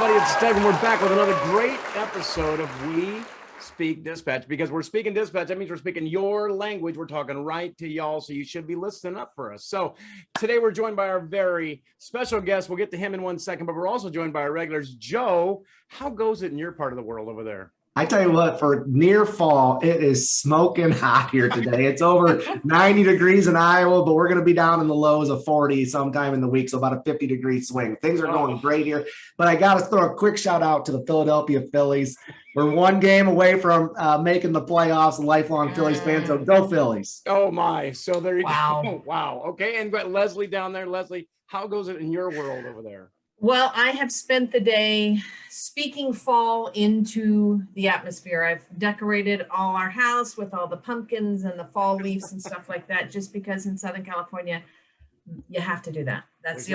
everybody, it's Steve, and we're back with another great episode of We Speak Dispatch. Because we're speaking dispatch, that means we're speaking your language. We're talking right to y'all, so you should be listening up for us. So today we're joined by our very special guest. We'll get to him in 1 second, but we're also joined by our regulars. Joe, how goes it in your part of the world over there? I tell you what, for near fall, it is smoking hot here today. It's over 90 degrees in Iowa, but we're going to be down in the lows of 40 sometime in the week, so about a 50-degree swing. Things are going great here, but I got to throw a quick shout out to the Philadelphia Phillies. We're one game away from making the playoffs, and lifelong Phillies fans, so go Phillies. Oh, my. So there you Wow. go. Wow. Okay, and got Leslie down there. Leslie, how goes it in your world over there? Well, I have spent the day speaking fall into the atmosphere. I've decorated all our house with all the pumpkins and the fall leaves and stuff like that, just because in Southern California, you have to do that. That's the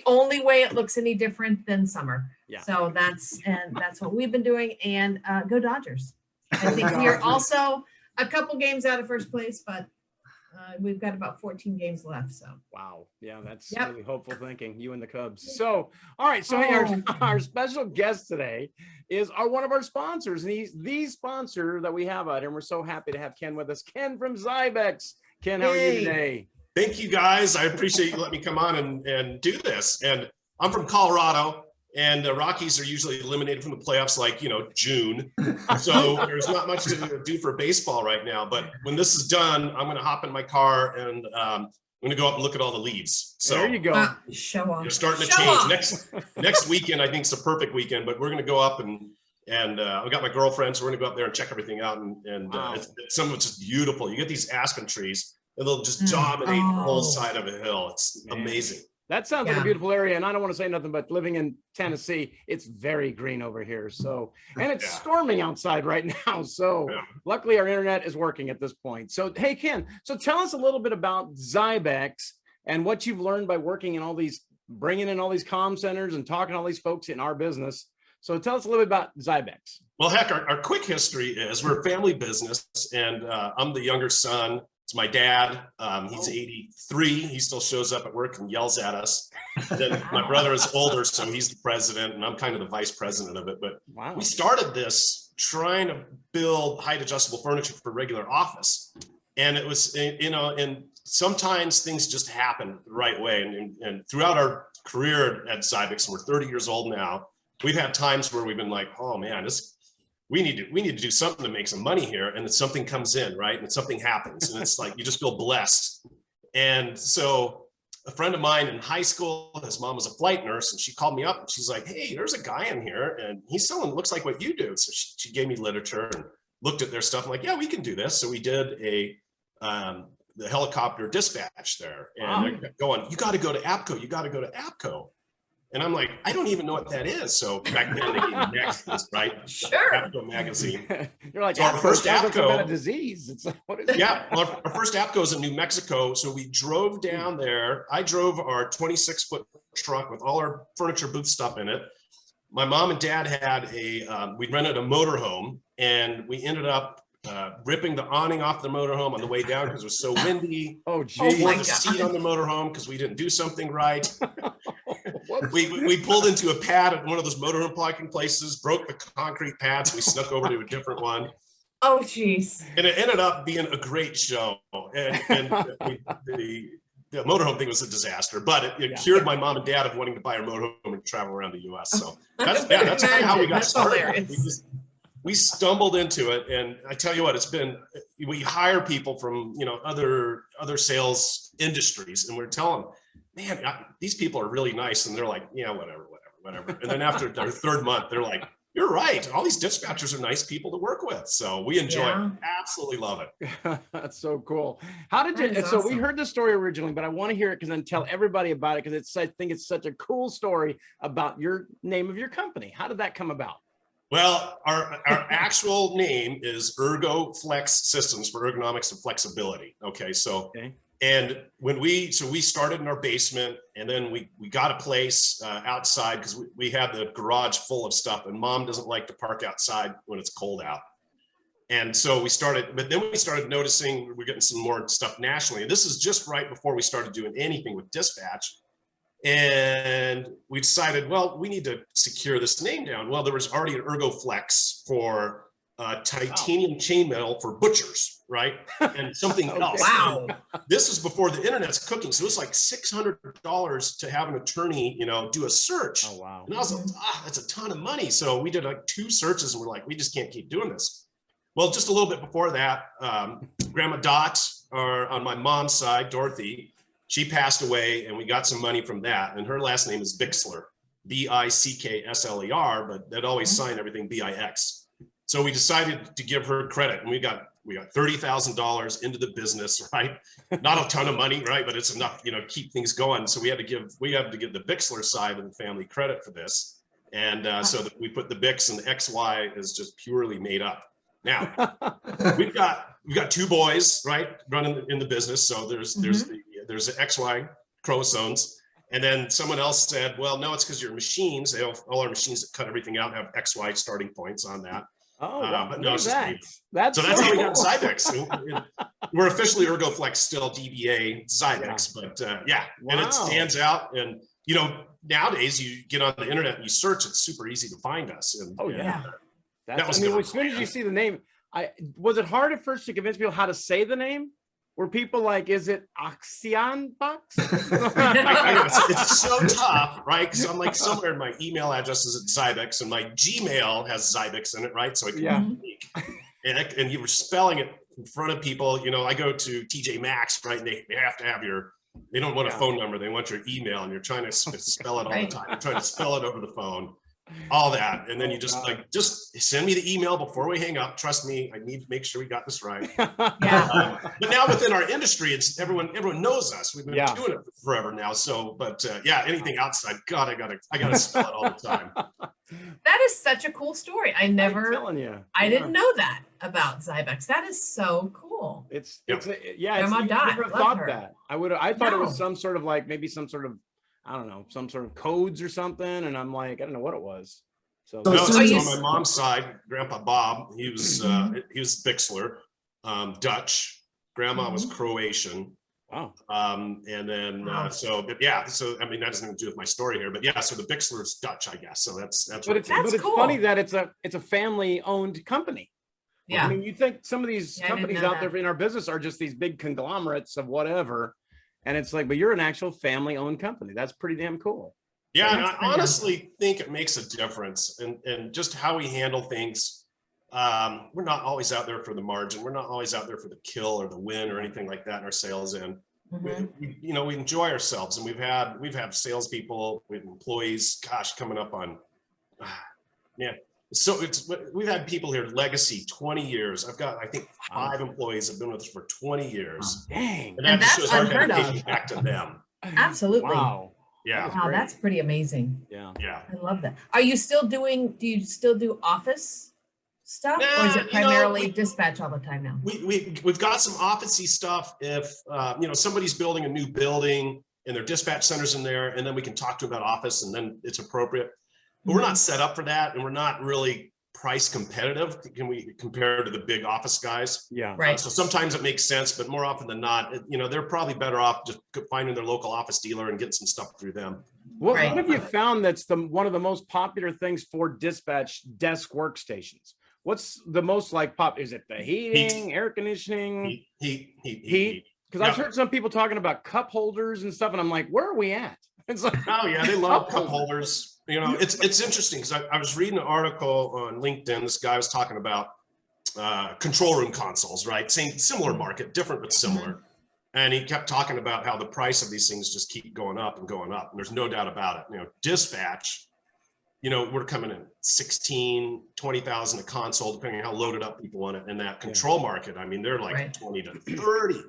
only way it looks any different than summer. Yeah. So that's what we've been doing. And go Dodgers. I think we are also a couple games out of first place, but we've got about 14 games left. So wow, yeah, that's really hopeful thinking. You and the Cubs. So, all right. So hey, our special guest today is one of our sponsors, and he's the sponsor that we have out here. And we're so happy to have Ken with us. Ken from XYBIX. Ken, how are you today? Thank you, guys. I appreciate you letting me come on and do this. And I'm from Colorado. And the Rockies are usually eliminated from the playoffs like, June. So there's not much to do for baseball right now. But when this is done, I'm going to hop in my car and I'm going to go up and look at all the leaves. So there you go. Show off. They're starting to change. Next weekend, I think it's a perfect weekend, but we're going to go up and I've got my girlfriend, so we're going to go up there and check everything out. And wow. Some of it's just beautiful. You get these aspen trees and they'll just dominate the whole side of a hill. It's amazing. That sounds like a beautiful area, and I don't want to say nothing, but living in Tennessee, it's very green over here. So, and it's storming outside right now. So, luckily our internet is working at this point. So, hey, Ken, so tell us a little bit about XYBIX and what you've learned by working in all these, bringing in all these comm centers and talking to all these folks in our business. So, tell us a little bit about XYBIX. Well, heck, our quick history is we're a family business, and I'm the younger son. It's my dad. He's 83. He still shows up at work and yells at us. Then my brother is older, so he's the president, and I'm kind of the vice president of it. But we started this trying to build height adjustable furniture for regular office. And it was, and sometimes things just happen the right way. And throughout our career at XYBIX, and we're 30 years old now, we've had times where we've been like, oh man, we need to do something to make some money here. And then something comes in, right? And something happens. And it's like, you just feel blessed. And so a friend of mine in high school, his mom was a flight nurse, and she called me up and she's like, hey, there's a guy in here and he's selling, looks like what you do. So she gave me literature and looked at their stuff. I'm like, yeah, we can do this. So we did the helicopter dispatch there. And they're going, you got to go to APCO. You got to go to APCO. And I'm like, I don't even know what that is. So back then they gave me magazines, right? Sure. APCO magazine. You're like, so our first APCO, a disease. It's like, what is it? Yeah, well, our first APCO is in New Mexico. So we drove down there. I drove our 26-foot truck with all our furniture booth stuff in it. My mom and dad had we rented a motorhome, and we ended up ripping the awning off the motorhome on the way down because it was so windy. Oh, geez. Poured the seat on the motorhome because we didn't do something right. We pulled into a pad at one of those motorhome parking places, broke the concrete pads. We snuck over to a different one. Oh, geez. And it ended up being a great show. And the motorhome thing was a disaster, but it cured my mom and dad of wanting to buy a motorhome and travel around the U.S. So that's kind of how we got started. We stumbled into it, and I tell you what, we hire people from other sales industries, and we're telling them, man, these people are really nice, and they're like, yeah, whatever. And then after their third month, they're like, you're right, all these dispatchers are nice people to work with. So we enjoy it, absolutely love it. That's so cool. How did you? So we heard the story originally, but I want to hear it because then tell everybody about it, because I think it's such a cool story about your name of your company. How did that come about? Well, our actual name is Ergo Flex Systems for ergonomics and flexibility. Okay, so and when we started in our basement, and then we got a place outside because we had the garage full of stuff, and Mom doesn't like to park outside when it's cold out. And so we started noticing we're getting some more stuff nationally. And this is just right before we started doing anything with dispatch. And we decided, well, we need to secure this name down. Well, there was already an ErgoFlex for titanium chainmail for butchers, right? And something else. Wow. This is before the internet's cooking. So it was like $600 to have an attorney, do a search. Oh, wow. And I was like, that's a ton of money. So we did like 2 searches and we're like, we just can't keep doing this. Well, just a little bit before that, Grandma Dot, or on my mom's side, Dorothy, she passed away and we got some money from that. And her last name is Bixler, Bickssler, but they'd always sign everything BIX. So we decided to give her credit, and we got $30,000 into the business, right? Not a ton of money, right? But it's enough, keep things going. So we had to give the Bixler side of the family credit for this. And so that we put the Bix and the XY is just purely made up. Now we've got 2 boys, right, running in the business. So there's the XY chromosomes. And then someone else said, well, no, it's because your machines, all our machines that cut everything out have XY starting points on that. Oh, wow. But no, it's just me. That's how we got XYBIX. We're officially ErgoFlex, still DBA XYBIX, but and it stands out. And nowadays you get on the internet and you search, it's super easy to find us. And, as soon as you see the name, was it hard at first to convince people how to say the name? Were people like, is it XYBIX? It's so tough, right? Because I'm like, somewhere in my email address is at XYBIX, and my Gmail has XYBIX in it, right? So I can and you were spelling it in front of people. I go to TJ Maxx, right? And they have to have they don't want a phone number, they want your email, and you're trying to spell it all the time. You're trying to spell it over the phone. All that, and then you just send me the email before we hang up. Trust me, I need to make sure we got this right. But now within our industry, it's everyone knows us. We've been doing it forever now. So, but anything outside, God, I gotta spell it all the time. That is such a cool story. I didn't know that about XYBIX. That is so cool. It's Grandma Dot. Never thought that. I thought it was some sort of I don't know, some sort of codes or something. And I'm like, I don't know what it was. So no, it's on my mom's side, Grandpa Bob, he was Bixler, Dutch. Grandma was Croatian. Wow. And then so I mean, that doesn't even do with my story here, but so the Bixler's Dutch, I guess. So that's but it's cool. Funny that it's a family owned company. Yeah. I mean, you think some of these companies out there in our business are just these big conglomerates of whatever. And it's like, but you're an actual family owned company. That's pretty damn cool. Yeah. And I honestly think it makes a difference and just how we handle things. We're not always out there for the margin. We're not always out there for the kill or the win or anything like that in our sales end. We enjoy ourselves, and we've had salespeople, we have employees, coming up on, So we've had people here, legacy, 20 years. I've got, I think, 5 employees have been with us for 20 years. Oh, dang. And that just shows our dedication back to them. Absolutely. Wow. Yeah. Wow, that's pretty amazing. Yeah. I love that. Do you still do office stuff, or is it primarily dispatch all the time now? We've got some office-y stuff. If somebody's building a new building and their dispatch center's in there, and then we can talk to them about office, and then it's appropriate. But we're not set up for that, and we're not really price competitive. Can we compare to the big office guys? Yeah. Right. So sometimes it makes sense, but more often than not, they're probably better off just finding their local office dealer and getting some stuff through them. What have you found that's one of the most popular things for dispatch desk workstations? What's the most is it the heating, air conditioning? Heat. Because I've heard some people talking about cup holders and stuff, and I'm like, where are we at? It's like, oh yeah, they love cup holders. It's interesting because I was reading an article on LinkedIn. This guy was talking about control room consoles, right? Similar market, different but similar. And he kept talking about how the price of these things just keep going up and going up. And there's no doubt about it. Dispatch, we're coming in 16, 20,000 a console, depending on how loaded up people want it. And that control market, I mean, they're like 20 to 30.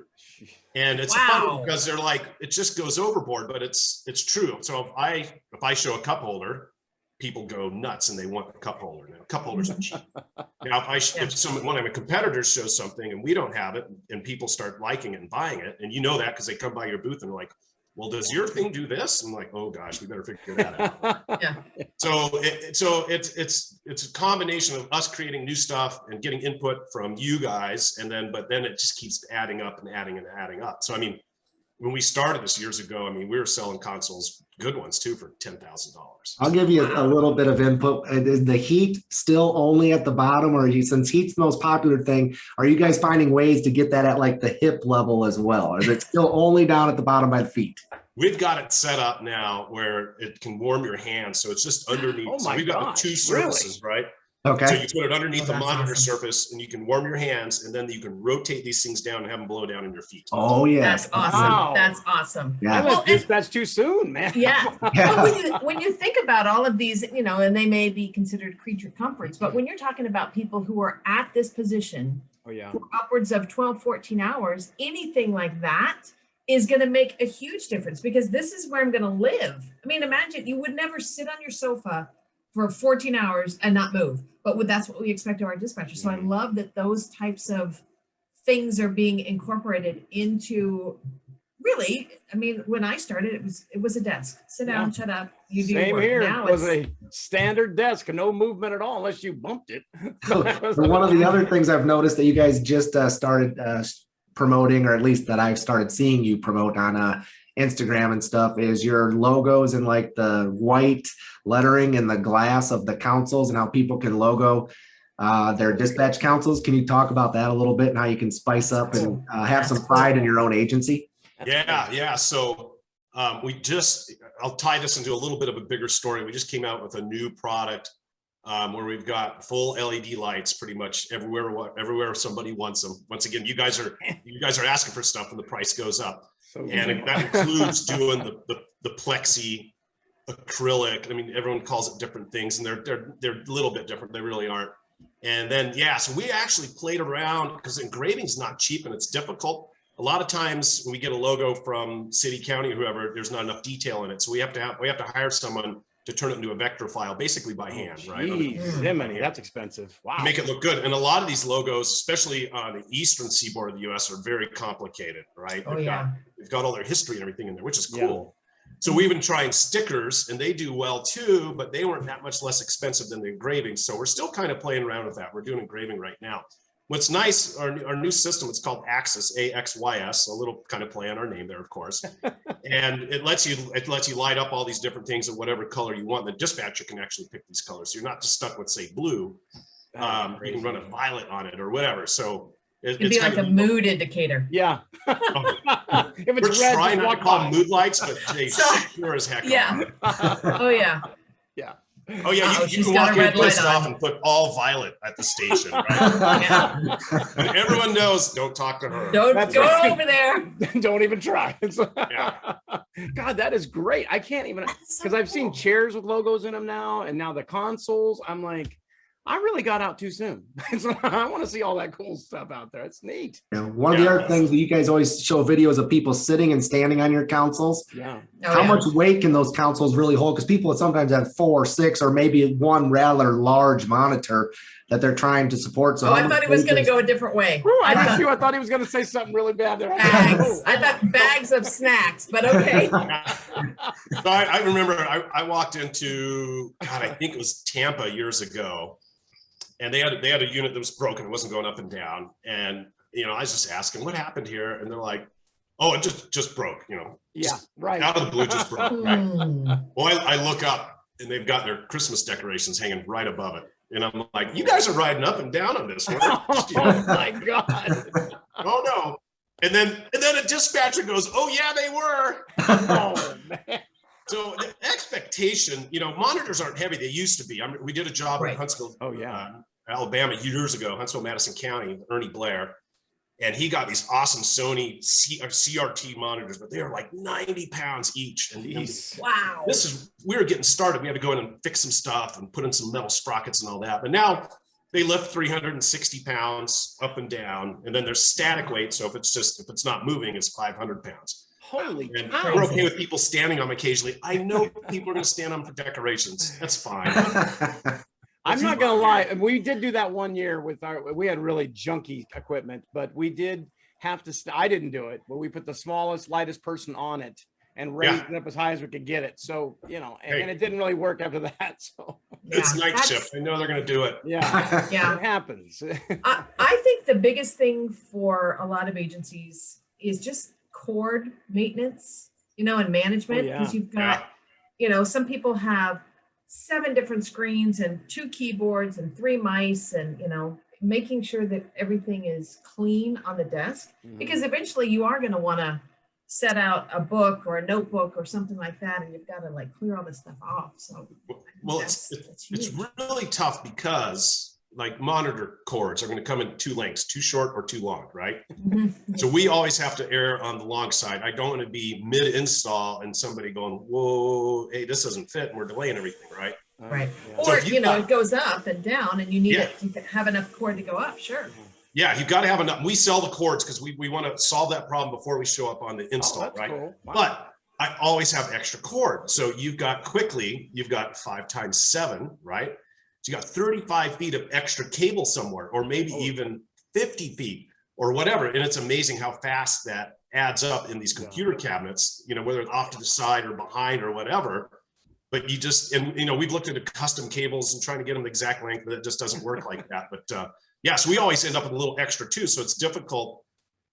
And it's funny because they're like, it just goes overboard, but it's true. So if I show a cup holder, people go nuts and they want the cup holder. Now, cup holders are cheap. Now, if one of my competitors shows something and we don't have it, and people start liking it and buying it, and that because they come by your booth and they're like, well, does your thing do this? I'm like, oh gosh, we better figure that out. So it's a combination of us creating new stuff and getting input from you guys, but then it just keeps adding up and adding up. So I mean, when we started this years ago, I mean, we were selling consoles, good ones too, for $10,000. I'll give you a little bit of input. Is the heat still only at the bottom, or since heat's the most popular thing, are you guys finding ways to get that at like the hip level as well? Or is it still only down at the bottom by the feet? We've got it set up now where it can warm your hands. So it's just underneath. Oh so my we've got gosh, two surfaces, right? Okay. So you put it underneath the that's monitor awesome. surface and you can warm your hands, and then you can rotate these things down and have them blow down in your feet. Oh yes. That's awesome. Wow. That's awesome. Yeah. I Well, left dispatch too soon, man. Yeah. Yeah. But when you think about all of these, you know, and they may be considered creature comforts, but when you're talking about people who are at this position Oh yeah. for upwards of 12, 14 hours, anything like that is going to make a huge difference, because this is where I'm going to live. I mean, imagine you would never sit on your sofa for 14 hours and not move, but that's what we expect of our dispatchers. So I love that those types of things are being incorporated into, really, I mean, when I started, it was a desk. Sit down, shut up, you do your Same work. here. Now It was it's, a standard desk, no movement at all unless you bumped it. So one of the other things I've noticed that you guys just started promoting, or at least that I've started seeing you promote on Instagram and stuff, is your logos and like the white lettering and the glass of the councils, and how people can logo their dispatch councils. Can you talk about that a little bit, and how you can spice up and have some pride in your own agency? Yeah. So I'll tie this into a little bit of a bigger story. We just came out with a new product where we've got full LED lights pretty much everywhere somebody wants them. Once again, you guys are asking for stuff and the price goes up. So And that includes doing the plexi, acrylic. I mean, everyone calls it different things, and they're a little bit different. They really aren't. And then, so we actually played around, because engraving is not cheap and it's difficult. A lot of times when we get a logo from city, county, whoever, there's not enough detail in it. So we have to hire someone to turn it into a vector file, basically by hand, right? Jiminy, that's expensive. Wow. To make it look good. And a lot of these logos, especially on the eastern seaboard of the US, are very complicated, right? oh They've yeah. got all their history and everything in there, which is Yeah. cool. So we've been trying stickers, and they do well too, but they weren't that much less expensive than the engraving. So we're still kind of playing around with that. We're doing engraving right now. What's nice, our new system, it's called Axis, AXYS, a little kind of play on our name there, of course. And it lets you light up all these different things of whatever color you want. The dispatcher can actually pick these colors. So you're not just stuck with, say, blue. You can run a violet on it or whatever. So It'd be like a mood indicator. Yeah. If We're it's red, trying just not walk to call by. them mood lights, but they sure as heck Yeah. are. Oh yeah. Yeah. Oh yeah, you she's can got walk a in red light pissed off on. and put all violet at the station, right? Yeah. And everyone knows, don't talk to her. Don't That's go right. over there. Don't even try. Yeah. God, that is great. I can't even, because I've seen chairs with logos in them now, and now the consoles. I'm like, I really got out too soon. I want to see all that cool stuff out there. It's neat. One of the other things that you guys always show videos of people sitting and standing on your councils. Yeah. Oh, How yeah. much weight can those councils really hold? Because people sometimes have 4 or 6, or maybe one rather large monitor that they're trying to support. So Oh, how I much thought he was weight going to is- go a different way. Ooh, I I did thought too. I thought he was going to say something really bad there. bags. I thought bags of snacks, but okay. So I remember I walked into, God, I think it was Tampa years ago, and they had a unit that was broken. It wasn't going up and down. And, I was just asking, what happened here? And they're like, oh, it just broke, Yeah, right. out of the blue, just broke. Right. Hmm. Well, I look up and they've got their Christmas decorations hanging right above it. And I'm like, you guys are riding up and down on this one. Oh my God. Oh no. And then a dispatcher goes, oh yeah, they were. Oh man. So the expectation, monitors aren't heavy. They used to be. We did a job in Right. Huntsville, Oh yeah. Alabama years ago, Huntsville, Madison County, Ernie Blair. And he got these awesome Sony CRT monitors, but they are like 90 pounds each. And Jeez. Wow. we were getting started. We had to go in and fix some stuff and put in some metal sprockets and all that. But now they lift 360 pounds up and down. And then there's static weight. So if it's not moving, it's 500 pounds. Holy And cow. we're okay with people standing on them occasionally. I know people are going to stand on them for decorations. That's fine. I'm not gonna lie, and we did do that one year with we had really junky equipment, but we did have to, I didn't do it, but we put the smallest, lightest person on it and raised it up as high as we could get it. So, and it didn't really work after that. So It's Yeah, night that's- shift. I know they're going to do it. yeah, Yeah. it happens. I think the biggest thing for a lot of agencies is just cord maintenance, and management, because you've got, some people have 7 different screens and 2 keyboards and 3 mice, and, making sure that everything is clean on the desk, because eventually you are going to want to set out a book or a notebook or something like that, and you've got to like clear all this stuff off. So, well, it's really tough because like monitor cords are going to come in 2 lengths, too short or too long, right? So we always have to err on the long side. I don't want to be mid-install and somebody going, whoa, hey, this doesn't fit, and we're delaying everything, right? Right. Yeah. So Or, it goes up and down and you need it to have enough cord to go up. Sure. Yeah, you've got to have enough. We sell the cords because we want to solve that problem before we show up on the install, right? Cool. Wow. But I always have extra cord. So you've got 5 times 7, right? So you got 35 feet of extra cable somewhere, or maybe even 50 feet or whatever. And it's amazing how fast that adds up in these computer cabinets, whether it's off to the side or behind or whatever. But you just, and we've looked into custom cables and trying to get them the exact length, but it just doesn't work like that. But so we always end up with a little extra too. So it's difficult.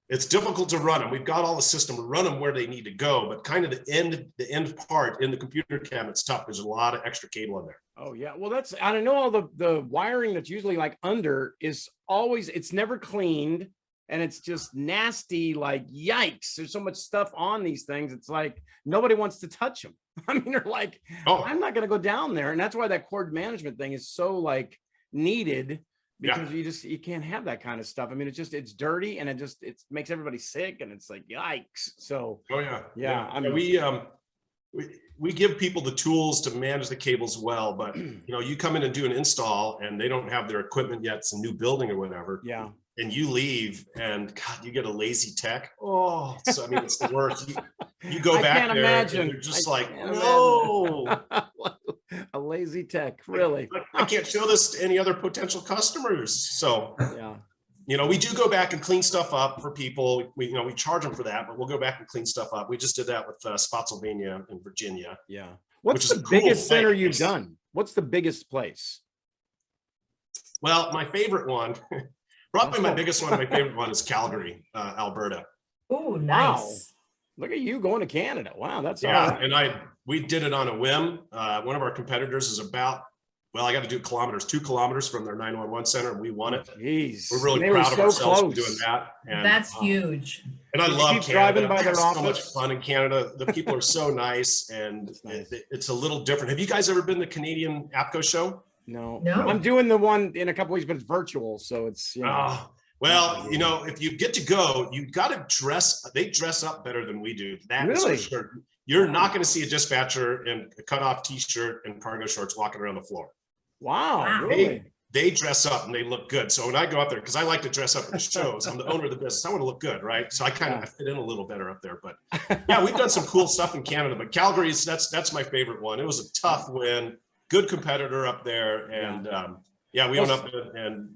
It's difficult to run them. We've got all the system to run them where they need to go, but kind of the end part in the computer cabinet's tough. There's a lot of extra cable in there. Oh yeah. Well, I know all the wiring that's usually like under is always, it's never cleaned. And it's just nasty, like, yikes. There's so much stuff on these things. It's like, nobody wants to touch them. I mean, they're like, I'm not going to go down there. And that's why that cord management thing is so like needed, because you can't have that kind of stuff. I mean, it's dirty and it makes everybody sick, and it's like, yikes. So, we give people the tools to manage the cables well, but you come in and do an install and they don't have their equipment yet. It's a new building or whatever. Yeah. And you leave, and God, you get a lazy tech. Oh, so I mean, it's the worst. You go back there, imagine. And you're just no, a lazy tech, really. I can't show this to any other potential customers. So, we do go back and clean stuff up for people. We charge them for that, but we'll go back and clean stuff up. We just did that with Spotsylvania in Virginia. Yeah. What's the biggest center you've done? What's the biggest place? Well, my favorite one. Probably my biggest one, my favorite one is Calgary, Alberta. Oh, nice. Wow. Look at you going to Canada. Wow, that's awesome. And we did it on a whim. One of our competitors is I got to do 2 kilometers from their 911 center, and we won it. Jeez. We're really proud of ourselves for doing that. And, that's huge. And I love Canada. By their so much fun in Canada. The people are so nice, and it's a little different. Have you guys ever been to the Canadian APCO show? No. I'm doing the one in a couple weeks, but it's virtual, so it's if you get to go, you got to dress. They dress up better than we do. That really? Is for sure. You're not going to see a dispatcher in a cutoff T-shirt and cargo shorts walking around the floor. Wow, really? They dress up and they look good. So when I go up there, because I like to dress up at the shows, I'm the owner of the business. I want to look good, right? So I kind of fit in a little better up there. But we've done some cool stuff in Canada. But Calgary's that's my favorite one. It was a tough win. Good competitor up there, and we went up and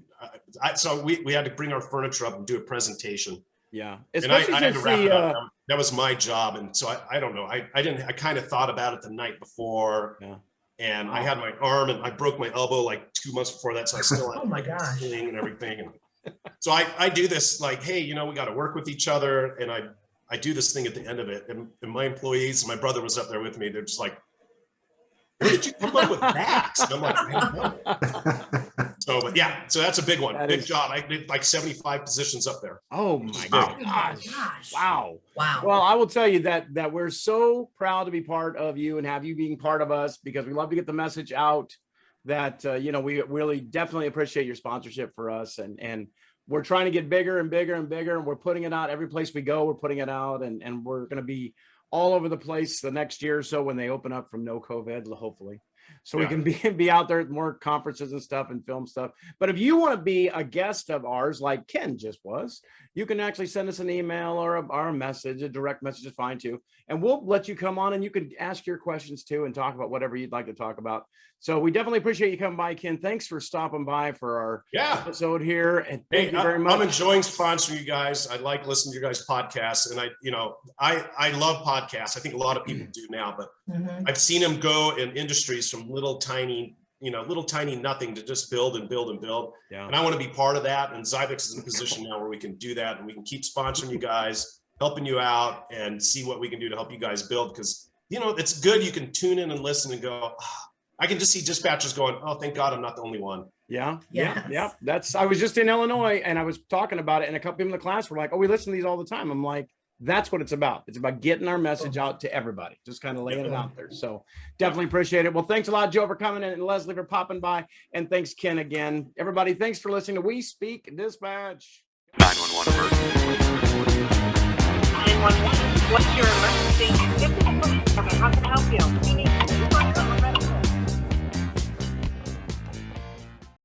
so we had to bring our furniture up and do a presentation. Yeah, and I had to wrap it up. That was my job, and so I don't know. I kind of thought about it the night before, and I had my arm and I broke my elbow like 2 months before that, so I still had a sling and everything. And so I do this like, hey, we got to work with each other, and I do this thing at the end of it, and my employees, my brother was up there with me. They're just like, where did you come up with that? And I'm like, I don't know. So that's a big one. Big job. I did like 75 positions up there. Oh my gosh. Wow. Well, I will tell you that we're so proud to be part of you and have you being part of us, because we love to get the message out that, we really definitely appreciate your sponsorship for us. And we're trying to get bigger and bigger and bigger. And we're putting it out every place we go. We're putting it out, and we're going to be all over the place the next year or so when they open up from no COVID, hopefully. So we can be out there at more conferences and stuff and film stuff. But if you want to be a guest of ours, like Ken just was, you can actually send us an email or a message. A direct message is fine too. And we'll let you come on and you can ask your questions too and talk about whatever you'd like to talk about. So we definitely appreciate you coming by, Ken. Thanks for stopping by for our episode here. And thank you very much. I'm enjoying sponsoring you guys. I like listening to your guys' podcasts. And I love podcasts. I think a lot of people do now, but I've seen them go in industries from little tiny nothing to just build and build and build. Yeah. And I want to be part of that. And XYBIX is in a position now where we can do that, and we can keep sponsoring you guys. helping you out and see what we can do to help you guys build. Because, you know, it's good. You can tune in and listen and go, "Ah," I can just see dispatchers going, oh, thank God I'm not the only one. Yeah. Yes. Yeah. I was just in Illinois and I was talking about it, and a couple people in the class were like, oh, we listen to these all the time. I'm like, that's what it's about. It's about getting our message out to everybody, just kind of laying it out there. So definitely appreciate it. Well, thanks a lot, Joe, for coming in, and Leslie for popping by. And thanks, Ken, again. Everybody, thanks for listening to We Speak Dispatch. 911 emergency. 911, what's your emergency? This is the police department. How can I help you?